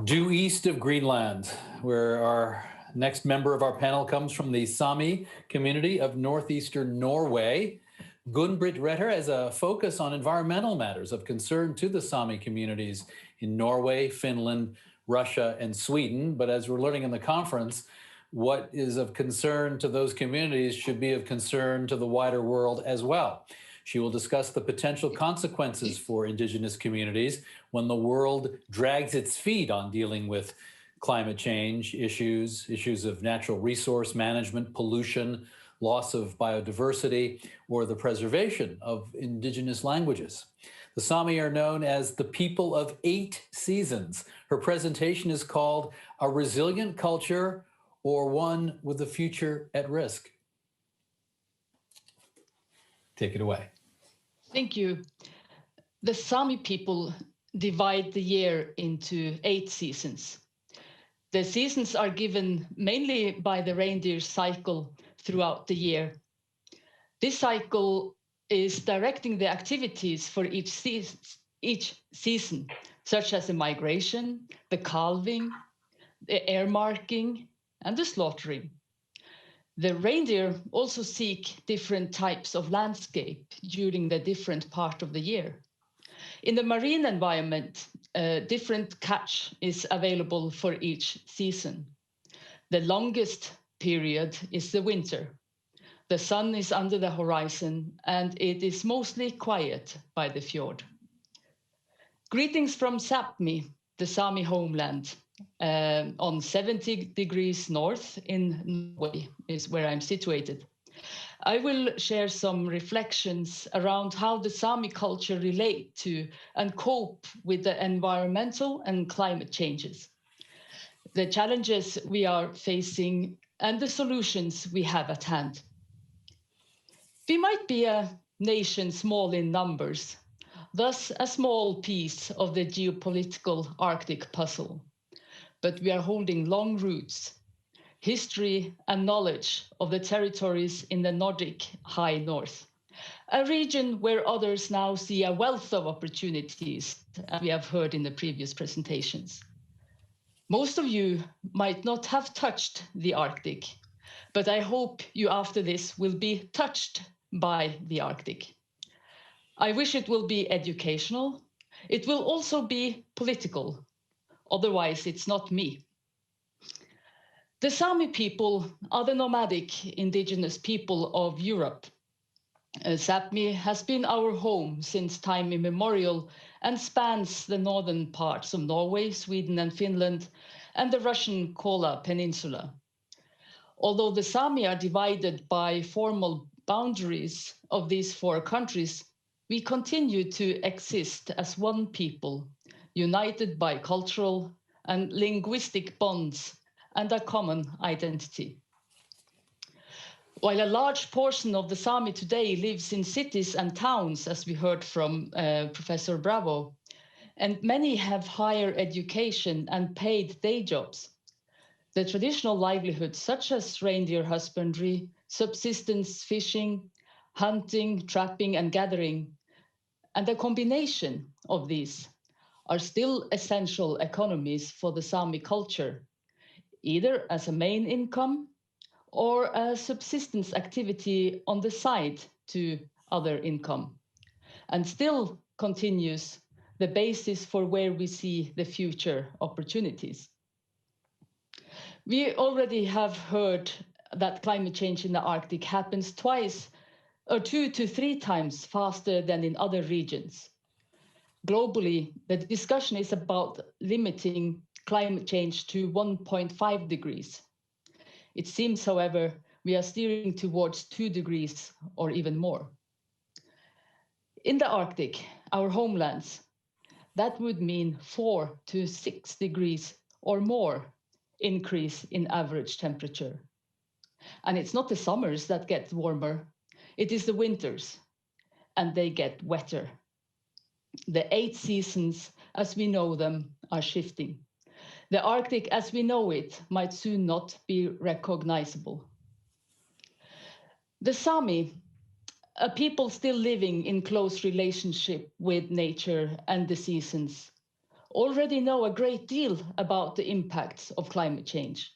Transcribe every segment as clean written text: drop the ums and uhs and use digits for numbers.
Due east of Greenland, where our next member of our panel comes from the Sami community of northeastern Norway. Gunn-Britt Retter has a focus on environmental matters of concern to the Sami communities in Norway, Finland, Russia, and Sweden. But as we're learning in the conference, what is of concern to those communities should be of concern to the wider world as well. She will discuss the potential consequences for Indigenous communities when the world drags its feet on dealing with climate change issues of natural resource management, pollution, loss of biodiversity, or the preservation of Indigenous languages. The Sami are known as the people of 8 seasons. Her presentation is called A Resilient Culture or One with the Future at Risk. Take it away. Thank you. The Sami people divide the year into 8 seasons. The seasons are given mainly by the Reindeer Cycle throughout the year. This cycle is directing the activities for each season, such as the migration, the calving, the air marking, and the slaughtering. The reindeer also seek different types of landscape during the different part of the year. In the marine environment, different catch is available for each season. The longest period is the winter. The sun is under the horizon and it is mostly quiet by the fjord. Greetings from Sápmi, the Sami homeland, on 70 degrees north in Norway is where I'm situated. I will share some reflections around how the Sami culture relate to and cope with the environmental and climate changes, the challenges we are facing and the solutions we have at hand. We might be a nation small in numbers, thus a small piece of the geopolitical Arctic puzzle. But we are holding long roots, history and knowledge of the territories in the Nordic High North, a region where others now see a wealth of opportunities, as we have heard in the previous presentations. Most of you might not have touched the Arctic, but I hope you after this will be touched by the Arctic. I wish it will be educational. It will also be political. Otherwise, it's not me. The Sami people are the nomadic indigenous people of Europe. Sápmi has been our home since time immemorial and spans the northern parts of Norway, Sweden and Finland, and the Russian Kola Peninsula. Although the Sami are divided by formal boundaries of these 4 countries, we continue to exist as one people, united by cultural and linguistic bonds and a common identity. While a large portion of the Sami today lives in cities and towns, as we heard from Professor Bravo, and many have higher education and paid day jobs, the traditional livelihoods such as reindeer husbandry, subsistence fishing, hunting, trapping and gathering, and the combination of these are still essential economies for the Sami culture, either as a main income or a subsistence activity on the side to other income, and still continues the basis for where we see the future opportunities. We already have heard that climate change in the Arctic happens 2 to 3 times faster than in other regions. Globally, the discussion is about limiting climate change to 1.5 degrees. It seems, however, we are steering towards 2 degrees or even more. In the Arctic, our homelands, that would mean 4 to 6 degrees or more increase in average temperature. And it's not the summers that get warmer, it is the winters, and they get wetter. The 8 seasons, as we know them, are shifting. The Arctic, as we know it, might soon not be recognizable. The Sami, a people still living in close relationship with nature and the seasons, already know a great deal about the impacts of climate change.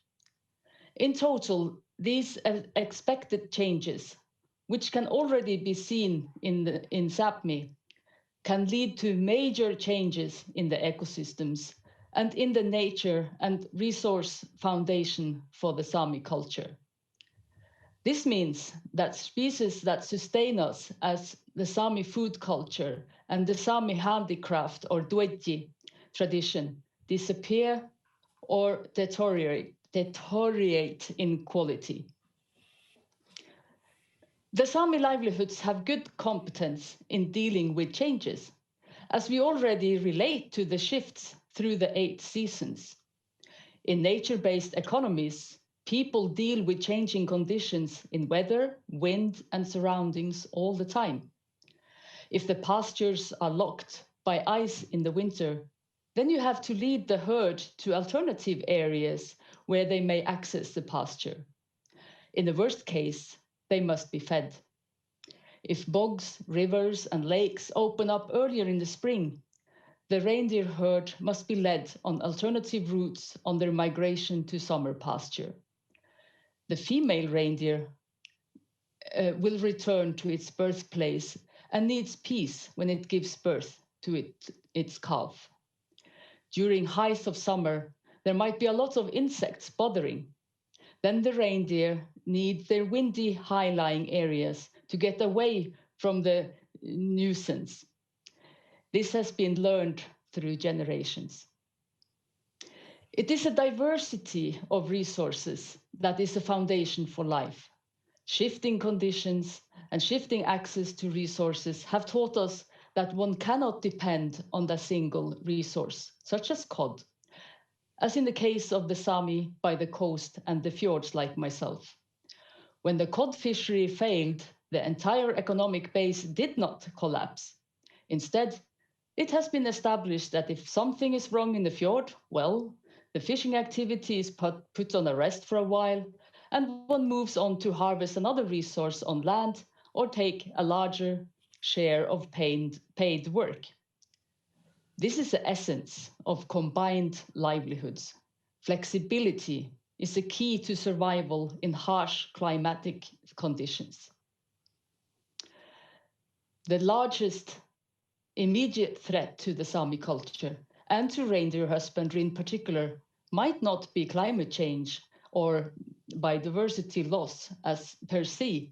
In total, these expected changes, which can already be seen in Sápmi, can lead to major changes in the ecosystems and in the nature and resource foundation for the Sami culture. This means that species that sustain us as the Sami food culture and the Sami handicraft or duetti tradition disappear or deteriorate in quality. The Sami livelihoods have good competence in dealing with changes, as we already relate to the shifts through the 8 seasons. In nature-based economies, people deal with changing conditions in weather, wind, and surroundings all the time. If the pastures are locked by ice in the winter, then you have to lead the herd to alternative areas where they may access the pasture. In the worst case, they must be fed. If bogs, rivers, and lakes open up earlier in the spring, the reindeer herd must be led on alternative routes on their migration to summer pasture. The female reindeer will return to its birthplace and needs peace when it gives birth to its calf. During height of summer, there might be a lot of insects bothering. Then the reindeer need their windy, high-lying areas to get away from the nuisance. This has been learned through generations. It is a diversity of resources that is the foundation for life. Shifting conditions and shifting access to resources have taught us that one cannot depend on a single resource, such as cod, as in the case of the Sami by the coast and the fjords like myself. When the cod fishery failed, the entire economic base did not collapse. Instead, it has been established that if something is wrong in the fjord, well, the fishing activity is put on a rest for a while, and one moves on to harvest another resource on land or take a larger share of paid work. This is the essence of combined livelihoods. Flexibility is the key to survival in harsh climatic conditions. The largest immediate threat to the Sami culture and to reindeer husbandry in particular might not be climate change or biodiversity loss as per se,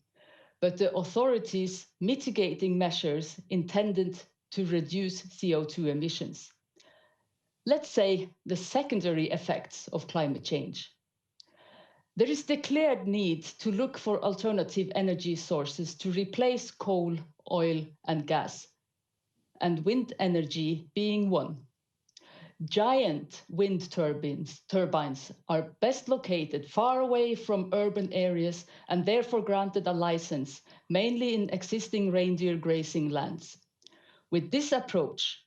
but the authorities' mitigating measures intended to reduce CO2 emissions. Let's say the secondary effects of climate change. There is declared need to look for alternative energy sources to replace coal, oil, and gas, and wind energy being one. Giant wind turbines are best located far away from urban areas and therefore granted a license, mainly in existing reindeer grazing lands. With this approach,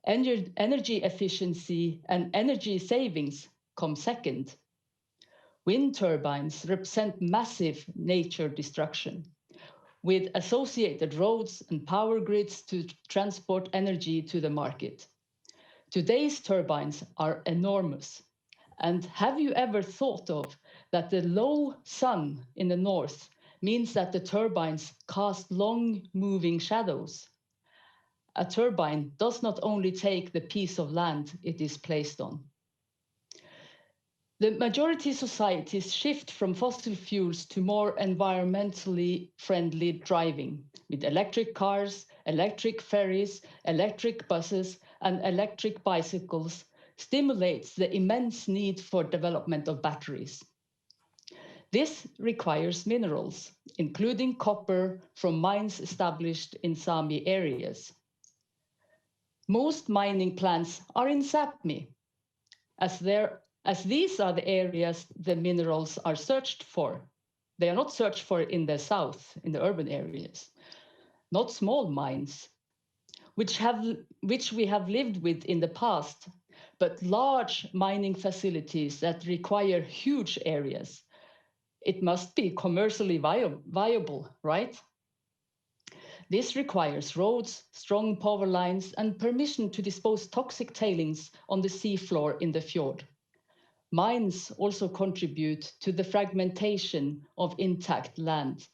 energy efficiency and energy savings come second. Wind turbines represent massive nature destruction, with associated roads and power grids to transport energy to the market. Today's turbines are enormous. And have you ever thought of that the low sun in the north means that the turbines cast long moving shadows? A turbine does not only take the piece of land it is placed on. The majority societies shift from fossil fuels to more environmentally friendly driving, with electric cars, electric ferries, electric buses, and electric bicycles stimulates the immense need for development of batteries. This requires minerals, including copper from mines established in Sami areas. Most mining plants are in Sápmi, as these are the areas the minerals are searched for. They are not searched for in the south, in the urban areas. Not small mines, which we have lived with in the past, but large mining facilities that require huge areas. It must be commercially viable, right? This requires roads, strong power lines, and permission to dispose toxic tailings on the seafloor in the fjord. Mines also contribute to the fragmentation of intact land.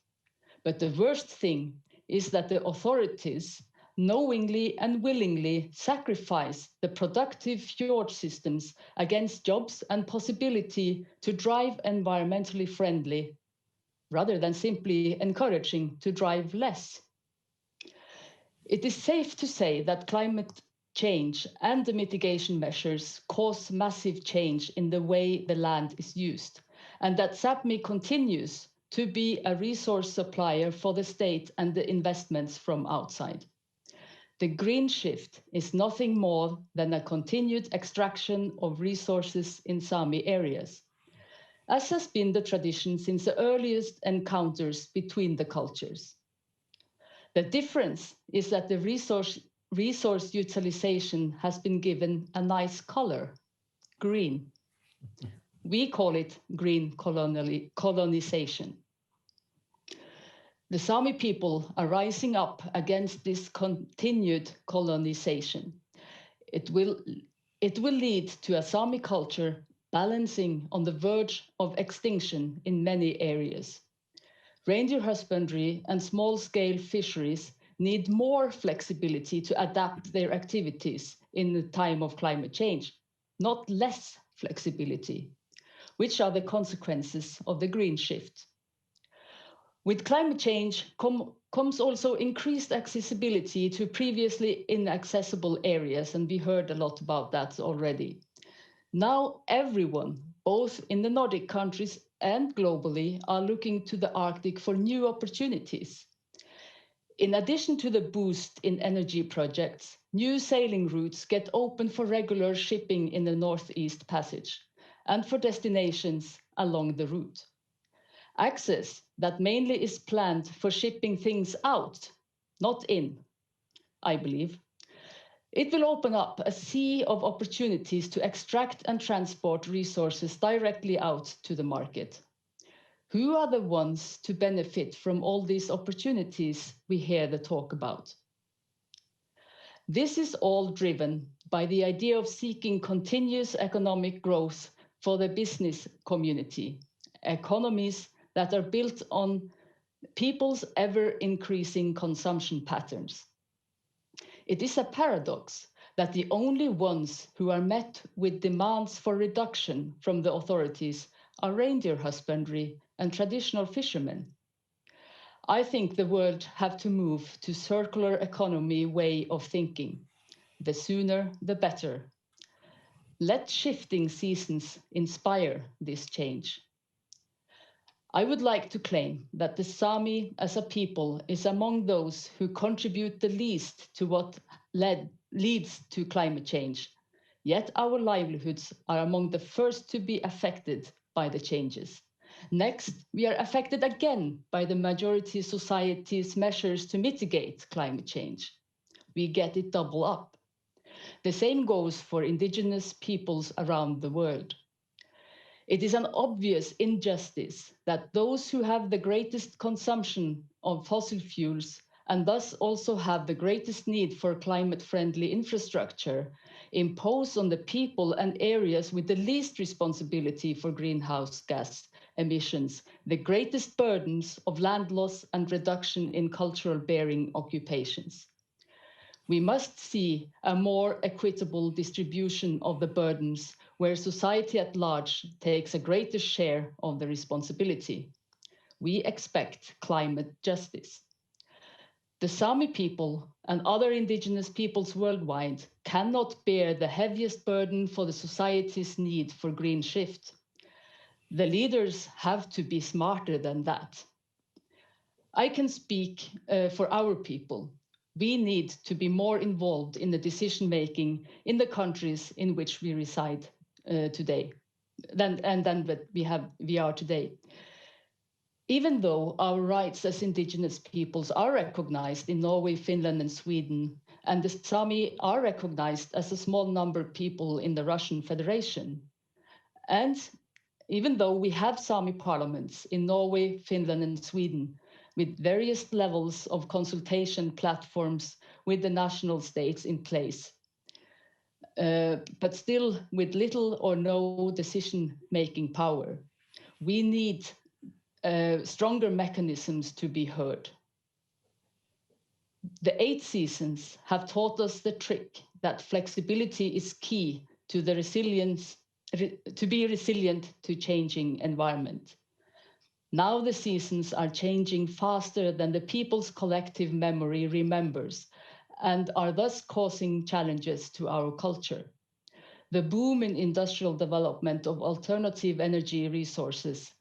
But the worst thing is that the authorities knowingly and willingly sacrifice the productive fjord systems against jobs and possibility to drive environmentally friendly, rather than simply encouraging to drive less. It is safe to say that climate change and the mitigation measures cause massive change in the way the land is used, and that Sápmi continues to be a resource supplier for the state and the investments from outside. The green shift is nothing more than a continued extraction of resources in Sámi areas, as has been the tradition since the earliest encounters between the cultures. The difference is that the resource utilization has been given a nice color, green. We call it green colonization. The Sami people are rising up against this continued colonization. It will lead to a Sami culture balancing on the verge of extinction in many areas. Reindeer husbandry and small-scale fisheries need more flexibility to adapt their activities in the time of climate change, not less flexibility, which are the consequences of the green shift. With climate change comes also increased accessibility to previously inaccessible areas, and we heard a lot about that already. Now everyone, both in the Nordic countries and globally, are looking to the Arctic for new opportunities. In addition to the boost in energy projects, new sailing routes get open for regular shipping in the Northeast Passage and for destinations along the route. Access that mainly is planned for shipping things out, not in, I believe. It will open up a sea of opportunities to extract and transport resources directly out to the market. Who are the ones to benefit from all these opportunities we hear the talk about? This is all driven by the idea of seeking continuous economic growth for the business community, economies that are built on people's ever-increasing consumption patterns. It is a paradox that the only ones who are met with demands for reduction from the authorities are reindeer husbandry and traditional fishermen. I think the world have to move to circular economy way of thinking. The sooner, the better. Let shifting seasons inspire this change. I would like to claim that the Sami as a people is among those who contribute the least to what leads to climate change. Yet our livelihoods are among the first to be affected by the changes. Next, we are affected again by the majority society's measures to mitigate climate change. We get it double up. The same goes for indigenous peoples around the world. It is an obvious injustice that those who have the greatest consumption of fossil fuels and thus also have the greatest need for climate-friendly infrastructure impose on the people and areas with the least responsibility for greenhouse gas emissions the greatest burdens of land loss and reduction in cultural bearing occupations. We must see a more equitable distribution of the burdens where society at large takes a greater share of the responsibility. We expect climate justice. The Sami people and other indigenous peoples worldwide cannot bear the heaviest burden for the society's need for green shift. The leaders have to be smarter than that. I can speak for our people. We need to be more involved in the decision-making in the countries in which we reside today than we are today. Even though our rights as indigenous peoples are recognized in Norway, Finland, and Sweden, and the Sami are recognized as a small number of people in the Russian Federation, and even though we have Sami parliaments in Norway, Finland, and Sweden, with various levels of consultation platforms with the national states in place, but still with little or no decision-making power. We need stronger mechanisms to be heard. The 8 seasons have taught us the trick that flexibility is key to the resilience, to be resilient to changing environment. Now the seasons are changing faster than the people's collective memory remembers, and are thus causing challenges to our culture. The boom in industrial development of alternative energy resources,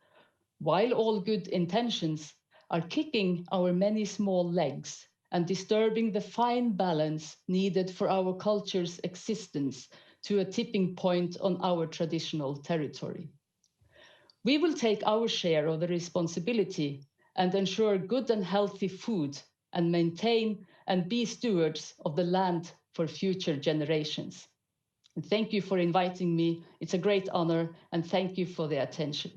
while all good intentions, are kicking our many small legs and disturbing the fine balance needed for our culture's existence to a tipping point on our traditional territory. We will take our share of the responsibility and ensure good and healthy food and maintain and be stewards of the land for future generations. And thank you for inviting me. It's a great honor, and thank you for the attention.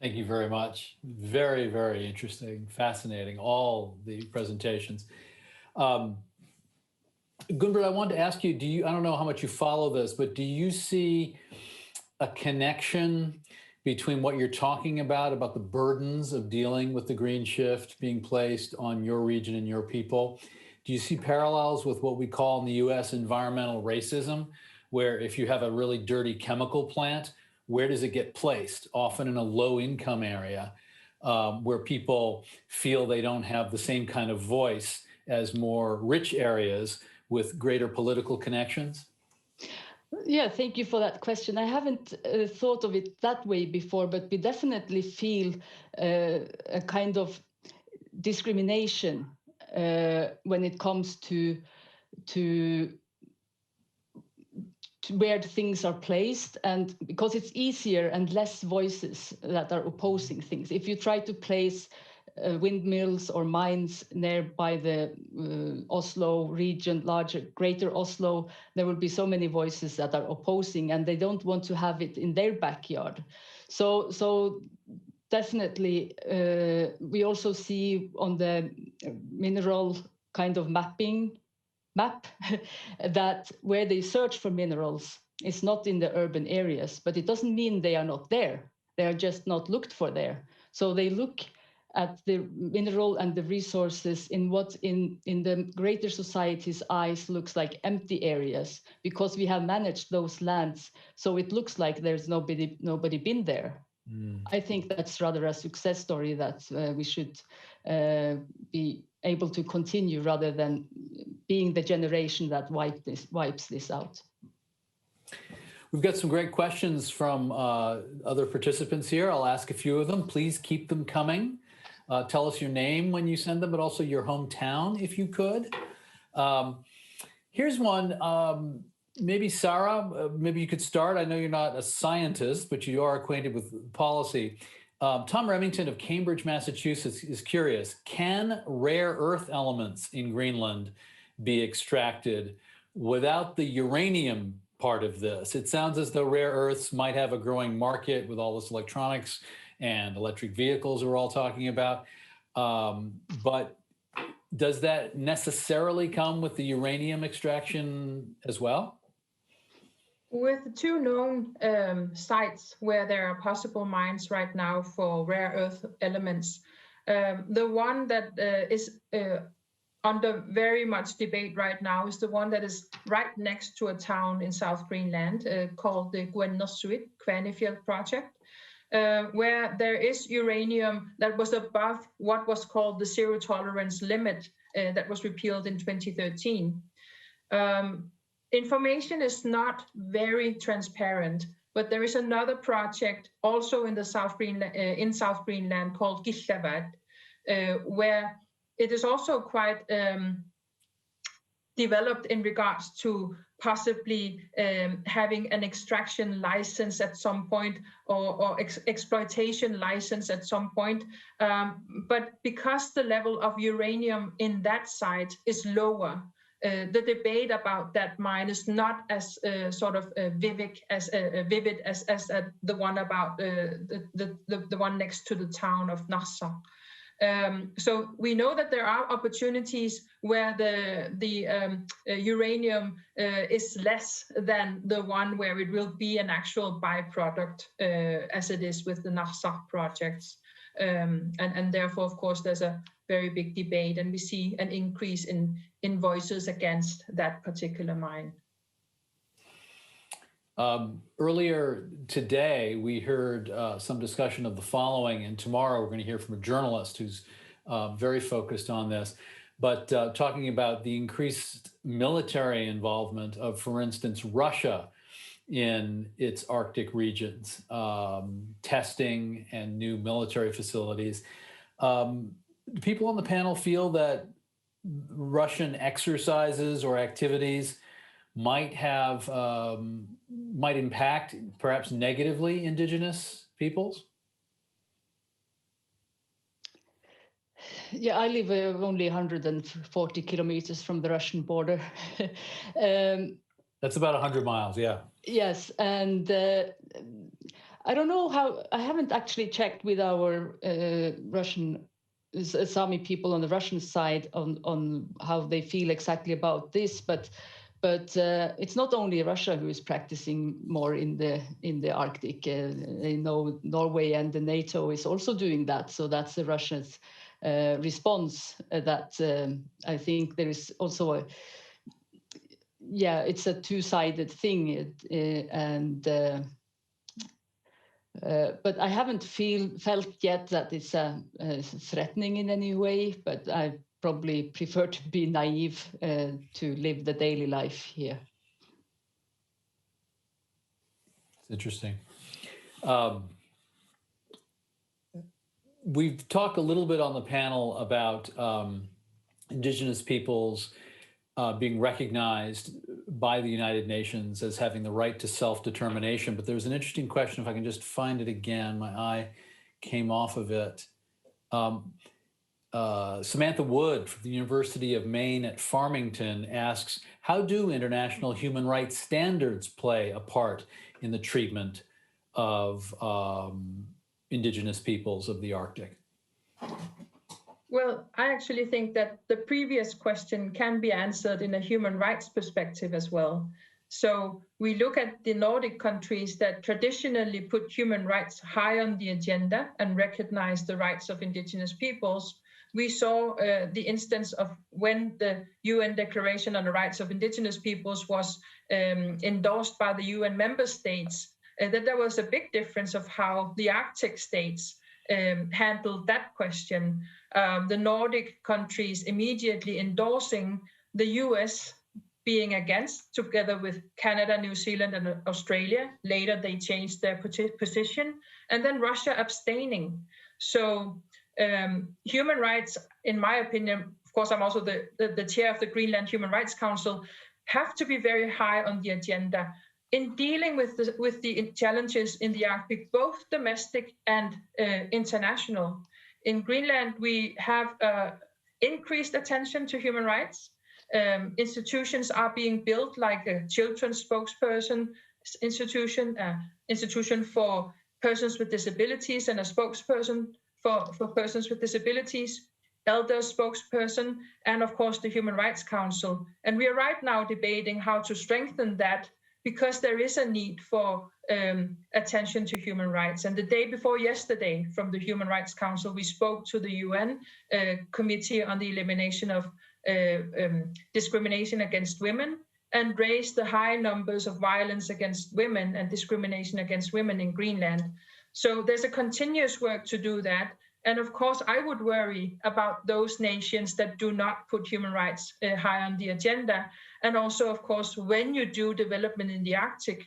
Thank you very much. Very, very interesting, fascinating, all the presentations. Gunn-Britt, I wanted to ask you, I don't know how much you follow this, but do you see a connection between what you're talking about the burdens of dealing with the green shift being placed on your region and your people? Do you see parallels with what we call in the US environmental racism, where if you have a really dirty chemical plant, where does it get placed? Often in a low-income area where people feel they don't have the same kind of voice as more rich areas with greater political connections? Yeah, thank you for that question. I haven't thought of it that way before, but we definitely feel a kind of discrimination when it comes to where things are placed, and because it's easier and less voices that are opposing things. If you try to place windmills or mines nearby the Oslo region, greater Oslo, there will be so many voices that are opposing, and they don't want to have it in their backyard. So definitely, we also see on the mineral kind of map that where they search for minerals is not in the urban areas, but it doesn't mean they are not there. They are just not looked for there. So they look at the mineral and the resources in what in the greater society's eyes looks like empty areas, because we have managed those lands so it looks like there's nobody been there. I think that's rather a success story that we should be able to continue, rather than being the generation that wipes this out. We've got some great questions from other participants here. I'll ask a few of them. Please keep them coming. Tell us your name when you send them, but also your hometown, if you could. Here's one. Maybe Sarah, maybe you could start. I know you're not a scientist, but you are acquainted with policy. Tom Remington of Cambridge, Massachusetts is curious. Can rare earth elements in Greenland be extracted without the uranium part of this? It sounds as though rare earths might have a growing market with all this electronics and electric vehicles we're all talking about. But does that necessarily come with the uranium extraction as well? With the 2 known sites where there are possible mines right now for rare earth elements, the one that is under very much debate right now is the one that is right next to a town in South Greenland called the Quennefjeld project, where there is uranium that was above what was called the zero tolerance limit that was repealed in 2013. Information is not very transparent, but there is another project also in the South Greenland called Gislaved, where it is also quite developed in regards to possibly having an extraction license at some point, or exploitation license at some point. But because the level of uranium in that site is lower, the debate about that mine is not as vivid as the one about the one next to the town of Narsaq. So we know that there are opportunities where the uranium is less than the one where it will be an actual byproduct, as it is with the Narsaq projects. And therefore, of course, there's a very big debate, and we see an increase in voices against that particular mine. Earlier today, we heard some discussion of the following, and tomorrow we're going to hear from a journalist who's very focused on this, but talking about the increased military involvement of, for instance, Russia in its Arctic regions, testing and new military facilities. Do people on the panel feel that Russian exercises or activities might impact, perhaps negatively, Indigenous peoples? Yeah, I live only 140 kilometers from the Russian border. That's about 100 miles, yeah. Yes, and I don't know how, I haven't actually checked with our Russian Sami people on the Russian side on how they feel exactly about this, but it's not only Russia who is practicing more in the Arctic. I know Norway and the NATO is also doing that, so that's the Russians' response. That I think there is also it's a two-sided thing, but I haven't felt yet that it's threatening in any way, but I probably prefer to be naive to live the daily life here. It's interesting. We've talked a little bit on the panel about Indigenous peoples being recognized by the United Nations as having the right to self-determination. But there's an interesting question, if I can just find it again. My eye came off of it. Samantha Wood from the University of Maine at Farmington asks, how do international human rights standards play a part in the treatment of Indigenous peoples of the Arctic? Well, I actually think that the previous question can be answered in a human rights perspective as well. So we look at the Nordic countries that traditionally put human rights high on the agenda and recognize the rights of Indigenous peoples. We saw the instance of when the UN Declaration on the Rights of Indigenous Peoples was endorsed by the UN member states, that there was a big difference of how the Arctic states handled that question. The Nordic countries immediately endorsing, the US being against, together with Canada, New Zealand, and Australia. Later, they changed their position, and then Russia abstaining. So human rights, in my opinion, of course, I'm also the chair of the Greenland Human Rights Council, have to be very high on the agenda in dealing with the challenges in the Arctic, both domestic and international. In Greenland, we have increased attention to human rights. Institutions are being built, like a children's spokesperson institution, institution for persons with disabilities, and a spokesperson for persons with disabilities, elder spokesperson, and of course the Human Rights Council. And we are right now debating how to strengthen that, because there is a need for attention to human rights. And the day before yesterday, from the Human Rights Council, we spoke to the UN Committee on the Elimination of Discrimination Against Women, and raised the high numbers of violence against women and discrimination against women in Greenland. So there's a continuous work to do that. And of course, I would worry about those nations that do not put human rights high on the agenda. And also, of course, when you do development in the Arctic,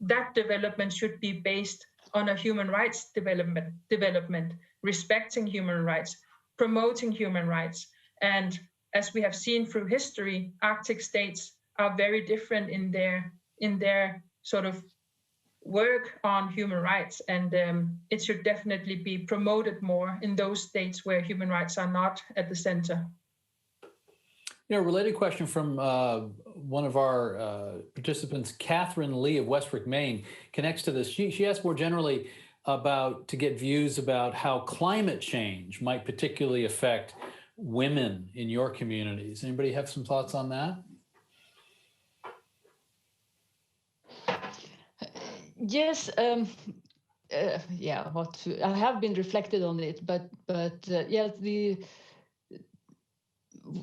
that development should be based on a human rights development, respecting human rights, promoting human rights. And as we have seen through history, Arctic states are very different in their sort of work on human rights, and it should definitely be promoted more in those states where human rights are not at the center. Related question from one of our participants, Catherine Lee of Westbrook, Maine, connects to this. She asked more generally to get views about how climate change might particularly affect women in your communities. Anybody have some thoughts on that? Yes. I have been reflected on it, but the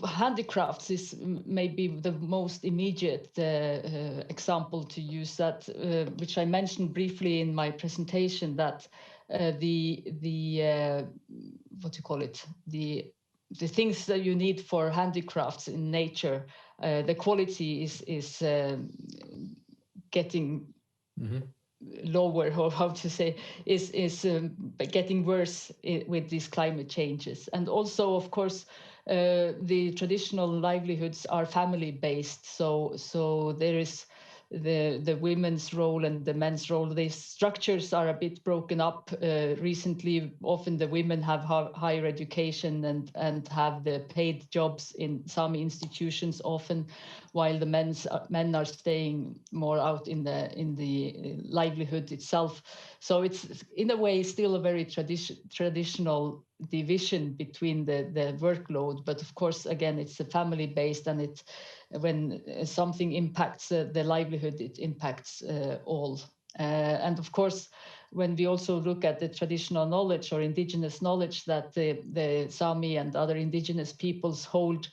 handicrafts is maybe the most immediate example to use that, which I mentioned briefly in my presentation, that the things that you need for handicrafts in nature, the quality is getting lower, or how to say, is getting worse with these climate changes. And also, of course, the traditional livelihoods are family-based, so there is the women's role and the men's role. These structures are a bit broken up recently. Often the women have higher education and have the paid jobs in Sami institutions often, while the men are staying more out in the livelihood itself. So it's in a way still a very traditional division between the workload, but of course again it's a family based, and when something impacts the livelihood, it impacts all. And of course, when we also look at the traditional knowledge or indigenous knowledge that the Sami and other indigenous peoples hold,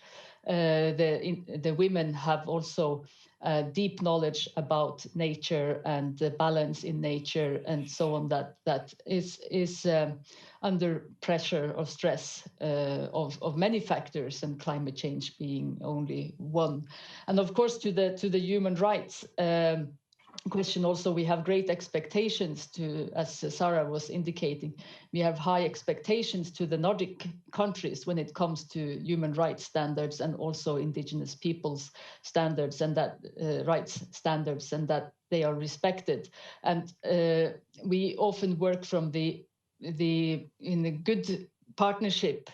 the women have also deep knowledge about nature and the balance in nature and so on, that is under pressure or stress of many factors, and climate change being only one. And of course, to the human rights question also, we have great expectations as Sarah was indicating. We have high expectations to the Nordic countries when it comes to human rights standards, and also indigenous peoples standards, and that rights standards, and that they are respected. And we often work from in a good partnership,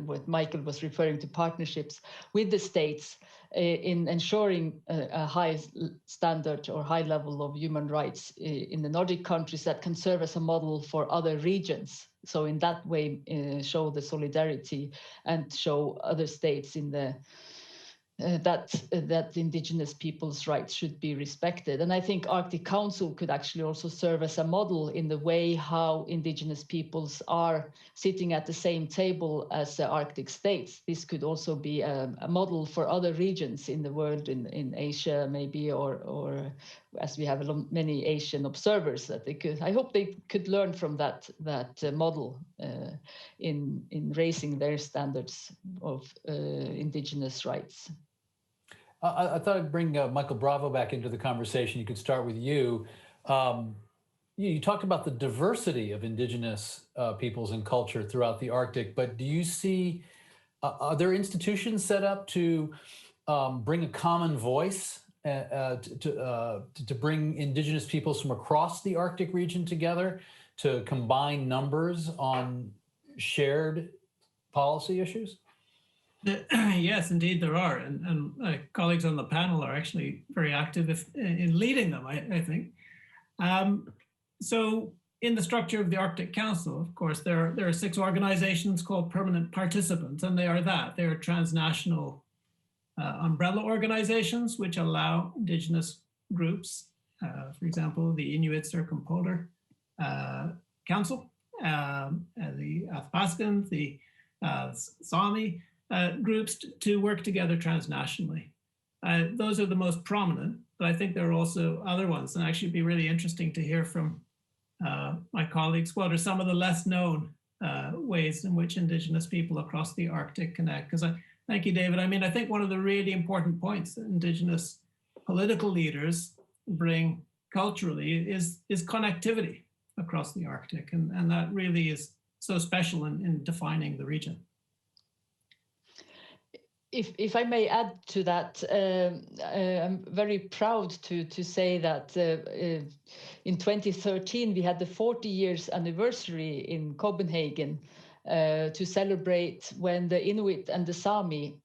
what Michael was referring to, partnerships with the states in ensuring a high standard or high level of human rights in the Nordic countries that can serve as a model for other regions. So in that way, show the solidarity and show other states in that indigenous people's rights should be respected. And I think Arctic Council could actually also serve as a model in the way how indigenous peoples are sitting at the same table as the Arctic states. This could also be a model for other regions in the world, in Asia maybe, or as we have many Asian observers, that I hope they could learn from that model in raising their standards of indigenous rights. I thought I'd bring Michael Bravo back into the conversation. You could start with you. You talked about the diversity of indigenous peoples and culture throughout the Arctic, but do you see, are there institutions set up to bring a common voice to bring indigenous peoples from across the Arctic region together to combine numbers on shared policy issues? Yes, indeed there are, and colleagues on the panel are actually very active in leading them, I think. So in the structure of the Arctic Council, of course, there are 6 organizations called permanent participants, and they are transnational umbrella organizations which allow indigenous groups, for example, the Inuit Circumpolar Council, the Athabascans, the Sami groups to work together transnationally. Those are the most prominent, but I think there are also other ones, and actually it'd be really interesting to hear from my colleagues what are some of the less known ways in which indigenous people across the Arctic connect. Because thank you, David. I mean, I think one of the really important points that indigenous political leaders bring culturally is connectivity across the Arctic, and that really is so special in defining the region. If I may add to that, I'm very proud to say that in 2013 we had the 40 years anniversary in Copenhagen to celebrate when the Inuit and the Sami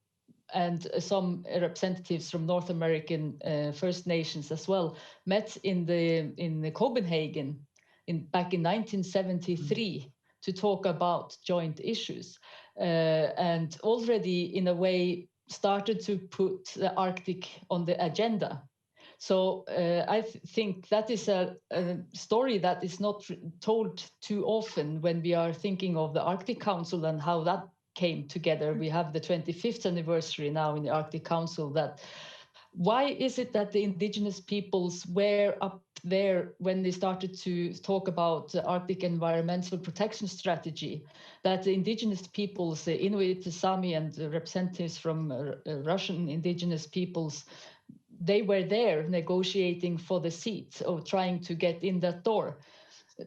and some representatives from North American First Nations as well met in the Copenhagen back in 1973 to talk about joint issues, and already in a way started to put the Arctic on the agenda. So I think that is a story that is not told too often when we are thinking of the Arctic Council and how that came together. We have the 25th anniversary now in the Arctic Council. That why is it that the indigenous peoples were up there when they started to talk about the Arctic environmental protection strategy, that the indigenous peoples, the Inuit, the Sami, and the representatives from Russian indigenous peoples, they were there negotiating for the seat or trying to get in that door.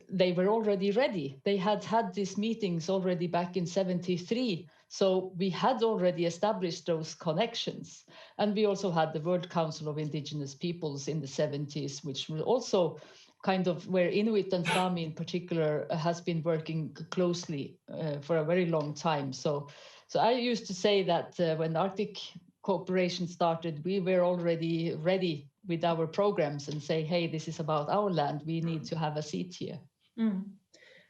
They were already ready. They had these meetings already back in 73. So we had already established those connections. And we also had the World Council of Indigenous Peoples in the 70s, which were also kind of where Inuit and Sami in particular has been working closely for a very long time. So I used to say that when Arctic Cooperation started, we were already ready with our programs and say, hey, this is about our land. We need to have a seat here. Mm.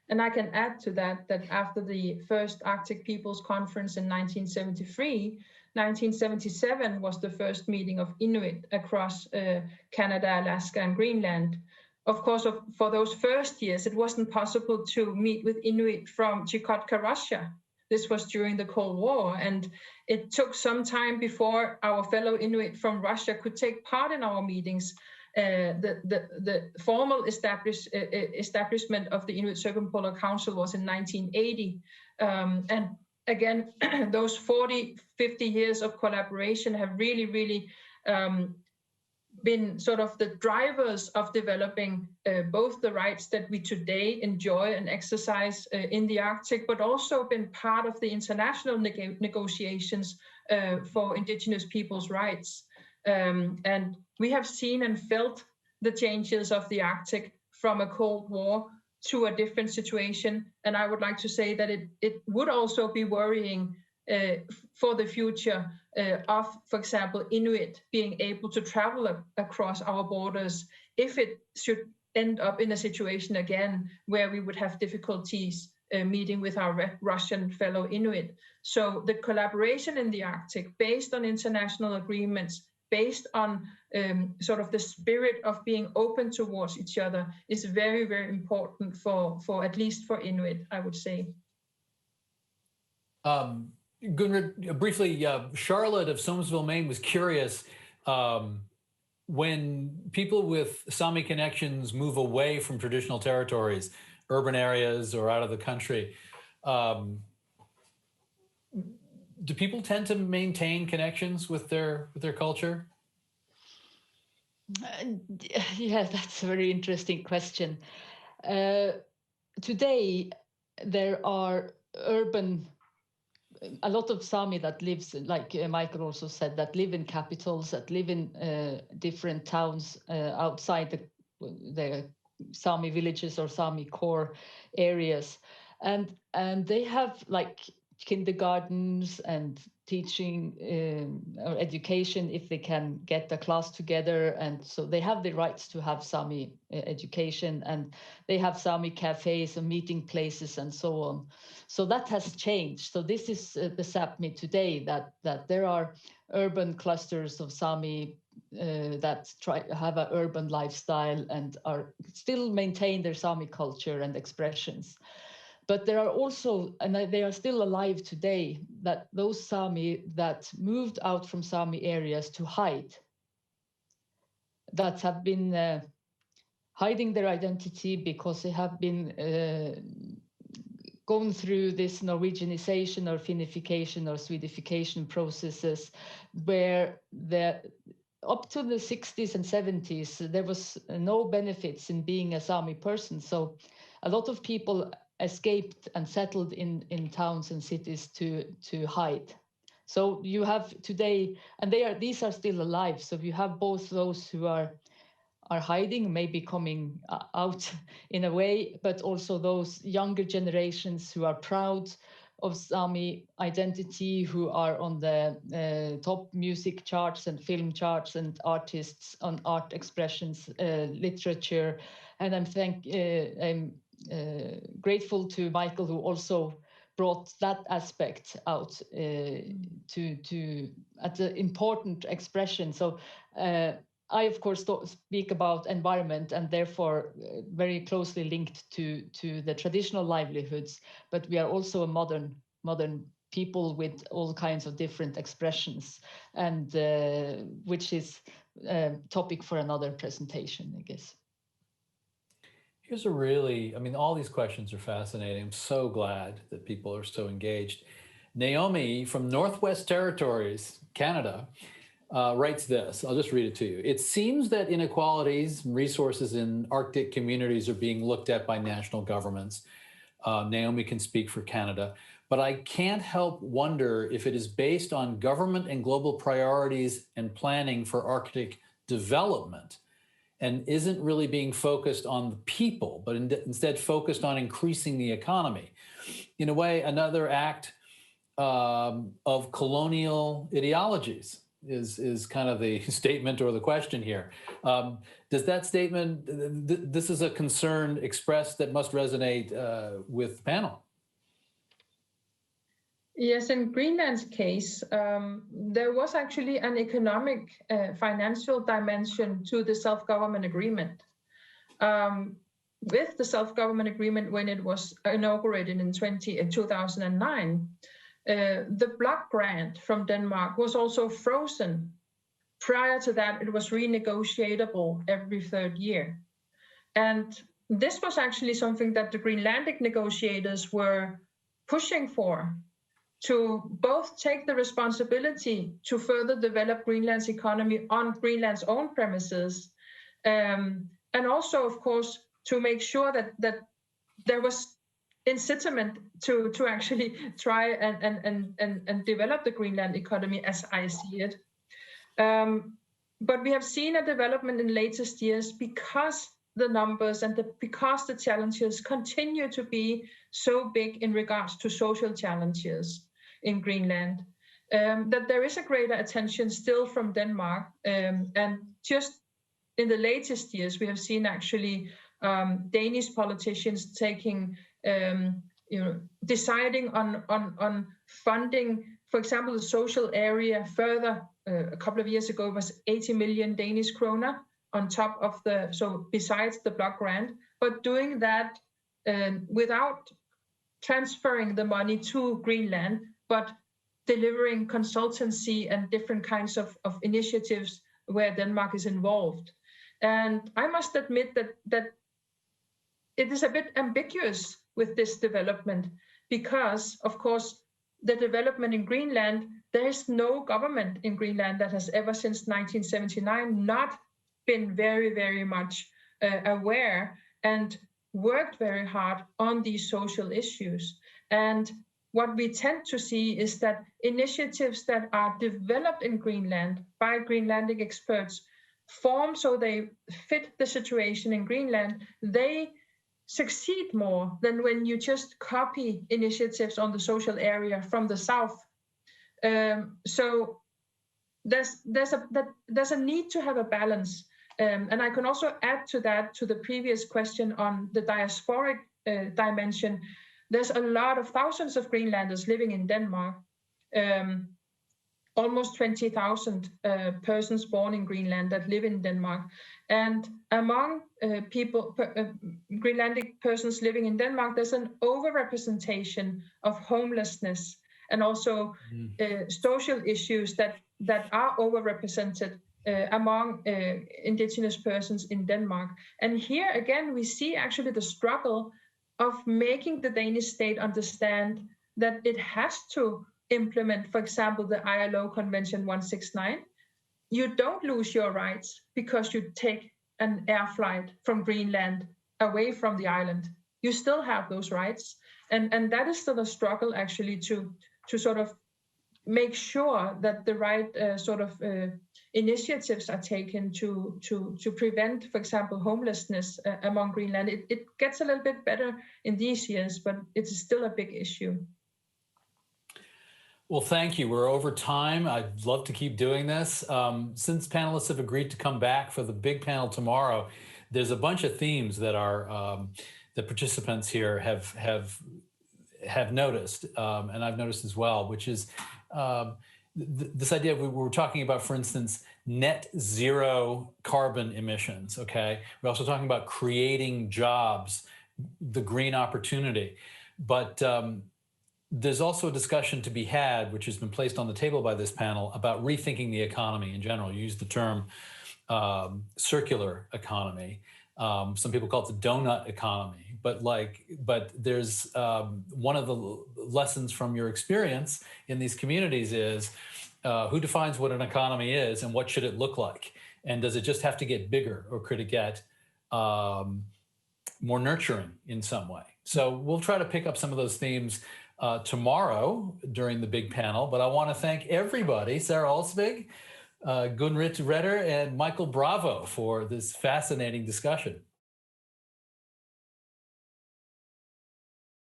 And I can add to that after the first Arctic Peoples Conference in 1973, 1977 was the first meeting of Inuit across Canada, Alaska, and Greenland. Of course, for those first years, it wasn't possible to meet with Inuit from Chukotka, Russia. This was during the Cold War, and it took some time before our fellow Inuit from Russia could take part in our meetings. The formal establishment of the Inuit Circumpolar Council was in 1980. And again, those 40, 50 years of collaboration have really been sort of the drivers of developing both the rights that we today enjoy and exercise in the Arctic, but also been part of the international negotiations for Indigenous people's rights. And we have seen and felt the changes of the Arctic from a Cold War to a different situation. And I would like to say that it would also be worrying for the future of, for example, Inuit being able to travel across our borders if it should end up in a situation again where we would have difficulties meeting with our Russian fellow Inuit. So the collaboration in the Arctic, based on international agreements, based on sort of the spirit of being open towards each other, is very, very important for at least for Inuit, I would say. Gunn-Britt, briefly, Charlotte of Somersville, Maine was curious, when people with Sami connections move away from traditional territories, urban areas or out of the country, do people tend to maintain connections with their culture? Yeah, that's a very interesting question. Today, there are a lot of Sami that lives, like Michael also said, that live in capitals, that live in different towns outside the Sami villages or Sami core areas. And they have like kindergartens and teaching or education if they can get a class together, and so they have the rights to have Sami education, and they have Sami cafes and meeting places and so on. So that has changed. So this is the Sápmi today, that there are urban clusters of Sami that have an urban lifestyle and are still maintain their Sami culture and expressions. But there are also, and they are still alive today, that those Sami that moved out from Sami areas to hide, that have been hiding their identity because they have been going through this Norwegianization or Finnification or Swedification processes, where up to the 60s and 70s, there was no benefits in being a Sami person. So a lot of people escaped and settled in towns and cities to hide. So you have today, and these are still alive. So you have both those who are hiding, maybe coming out in a way, but also those younger generations who are proud, of Sami identity who are on the top music charts and film charts, and artists on art expressions, literature. And I'm grateful to Michael, who also brought that aspect out to at the important expression. So I, of course, speak about environment, and therefore very closely linked to the traditional livelihoods. But we are also a modern people with all kinds of different expressions, and which is a topic for another presentation, I guess. Here's a really, I mean, all these questions are fascinating. I'm so glad that people are so engaged. Naomi from Northwest Territories, Canada, writes this. I'll just read it to you. It seems that inequalities and resources in Arctic communities are being looked at by national governments. Naomi can speak for Canada, but I can't help wonder if it is based on government and global priorities and planning for Arctic development, and isn't really being focused on the people, but instead focused on increasing the economy. In a way, another act of colonial ideologies is kind of the statement or the question here. Does that statement, this is a concern expressed that must resonate with the panel? Yes, in Greenland's case, there was actually an economic, financial dimension to the self-government agreement. With the self-government agreement, when it was inaugurated in 2009, the block grant from Denmark was also frozen. Prior to that, it was renegotiable every third year. And this was actually something that the Greenlandic negotiators were pushing for, to both take the responsibility to further develop Greenland's economy on Greenland's own premises, and also, of course, to make sure that there was incitament to actually try and develop the Greenland economy as I see it. But we have seen a development in latest years because the numbers and because the challenges continue to be so big in regards to social challenges in Greenland, that there is a greater attention still from Denmark. And just in the latest years, we have seen actually Danish politicians taking, deciding on funding, for example, the social area further. A couple of years ago, it was 80 million Danish kroner on top of so besides the block grant, but doing that without transferring the money to Greenland, but delivering consultancy and different kinds of initiatives where Denmark is involved. And I must admit that it is a bit ambiguous with this development, because, of course, the development in Greenland, there is no government in Greenland that has ever since 1979 not been very, very much aware and worked very hard on these social issues. And what we tend to see is that initiatives that are developed in Greenland by Greenlandic experts form so they fit the situation in Greenland, they succeed more than when you just copy initiatives on the social area from the south. So there's a need to have a balance. And I can also add to that, to the previous question on the diasporic dimension. There's a lot of thousands of Greenlanders living in Denmark, almost 20,000 persons born in Greenland that live in Denmark. And among Greenlandic persons living in Denmark, there's an overrepresentation of homelessness and also social issues that are overrepresented among Indigenous persons in Denmark. And here again, we see actually the struggle of making the Danish state understand that it has to implement, for example, the ILO Convention 169. You don't lose your rights because you take an air flight from Greenland away from the island. You still have those rights. And that is still a struggle actually to sort of make sure that the right initiatives are taken to prevent, for example, homelessness among Greenland. It gets a little bit better in these years, but it's still a big issue. Well, thank you. We're over time. I'd love to keep doing this. Since panelists have agreed to come back for the big panel tomorrow, there's a bunch of themes that the participants here have noticed, and I've noticed as well, which is this idea of we were talking about, for instance, net zero carbon emissions. Okay, we're also talking about creating jobs, the green opportunity, but there's also a discussion to be had, which has been placed on the table by this panel, about rethinking the economy in general. You use the term circular economy. Some people call it the donut economy, but there's one of the lessons from your experience in these communities is who defines what an economy is and what should it look like? And does it just have to get bigger, or could it get more nurturing in some way? So we'll try to pick up some of those themes tomorrow during the big panel, but I want to thank everybody, Sarah Olsvig, Gunn-Britt Retter, and Michael Bravo for this fascinating discussion.